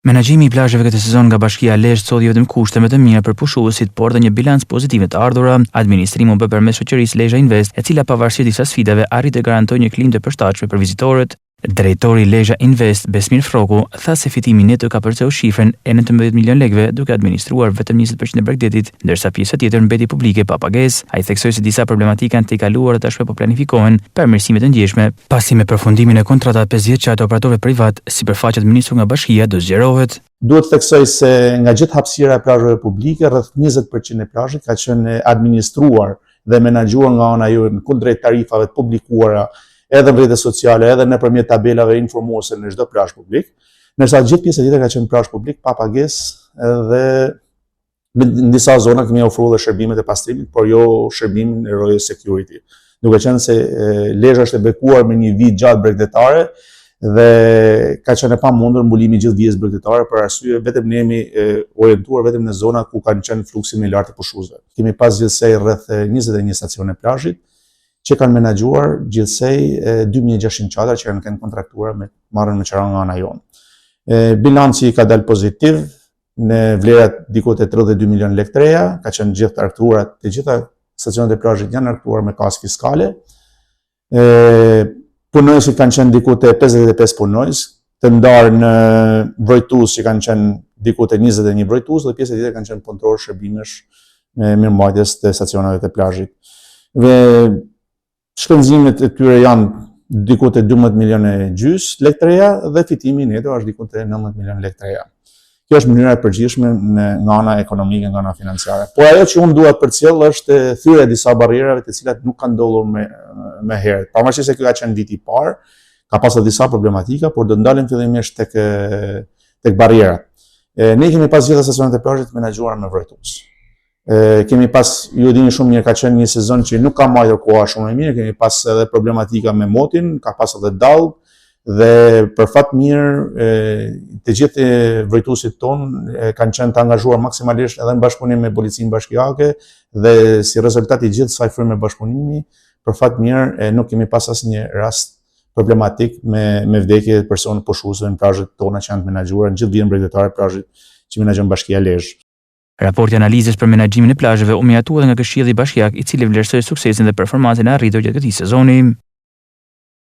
Menaxhimi I plazheve këtë sezon nga Bashkia e Lezhë solli vetëm kushte më të mira për pushuesit, por dhe një bilanc pozitiv të ardhura. Administrimi u bë përmes shoqërisë Lezhë Invest, e cila pavarësisht disa sfidave arriti të garantojë një klimë të përshtatshme për vizitorët. Drejtori Lezhë Invest, Besmir Froku, tha se fitimi neto ka përcjell shifrën e 19 milion lekëve, duke administruar vetëm 20% e Bregdetit, ndërsa pjesa tjetër mbeti publike pa pagesë. Ai theksoi se disa problematika janë të kaluara tashmë po planifikohen përmirësime të ndjeshme, pasi me përfundimin e kontratave 5 vjeçare të operatorëve privat, sipërfaqja administruar nga bashkia do zgjerohet. Duhet të theksoj se nga gjithë hapësira e plazheve publike, rreth 20% e plazhit ka qenë administruar dhe menaxhuar nga ana jonë kundrejt tarifave të publikuara edhe në rrjetet sociale, edhe nëpërmjet tabelave informuese në çdo plazh publik, ndërsa gjithë pjesa tjetër ka qenë plazh publik pa pagesë dhe në disa zona kemi ofruar dhe shërbimet e pastrimit, por jo shërbimin e Royal Security. Duke qenë se Lezhë është e bekuar me një vijë gjatë bregdetare dhe ka qenë e pamundur mbulimi I gjithë vijës bregdetare për arsye vetëm ne jemi orientuar vetëm në zona ku kanë qenë fluksi më I lartë të pushuesve. Kemi pas gjithsej rreth 21 stacione plazhit që kanë menaxhuar gjithsej 2600 çadra që kanë kontraktuar me marrën me qira nga ana jonë. Bilanci ka dalë pozitiv në vlerat diku te 32 milion lekë të reja, ka qenë gjithë arktuarat, të gjitha stacionet e plazhit janë arktuar me kasë fiskale. Punojësit kanë qenë diku te 55 punojës, të ndarë në mbrojtues që kanë qenë diku te 21 mbrojtues dhe pjesë tjetër kanë qenë punëtorë shërbimesh me mirëmbajtjes të stacioneve të plazhit. Shpenzimet e tyre janë diku te 12 milionë gjys lekë të reja dhe fitimi neto është diku te 19 milionë lekë të reja. Kjo është mënyra e përgjithshme nga ana ekonomike, nga ana financiare. Por ajo që unë dua të përcjell është thyrja e disa barrierave të cilat nuk kanë ndodhur me herët. Pavarësisht se kjo ka qenë viti I parë, ka pasur disa problematika, por do ndalem fillimisht tek barrierat. Ne kemi pas gjitha stacionet e plazhit menaxhuara me vërtetues. Kemi pas, ju dini shumë mirë, ka qenë një sezon që nuk ka marrë koha shumë e mirë, kemi pas edhe problematika me motin, ka pas edhe dallë, dhe për fat mirë të gjithë vërtetuesit tonë kanë qenë të angazhuar maksimalisht edhe në bashkëpunim me policinë bashkiake dhe si rezultat I gjithë kësaj fryme bashkëpunimi, për fat mirë nuk kemi pas asnjë rast problematik me vdekje të personave pushuesve në plazhet tona që janë menaxhuar në gjithë vijën bregdetare plazhit që menaxhon Bashkia e Lezhë. Raporti analizës për menaxhimin e plazheve u miratua nga Këshilli Bashkiak, I cili vlerësoi suksesin dhe performancën e arritur gjatë këtij sezoni.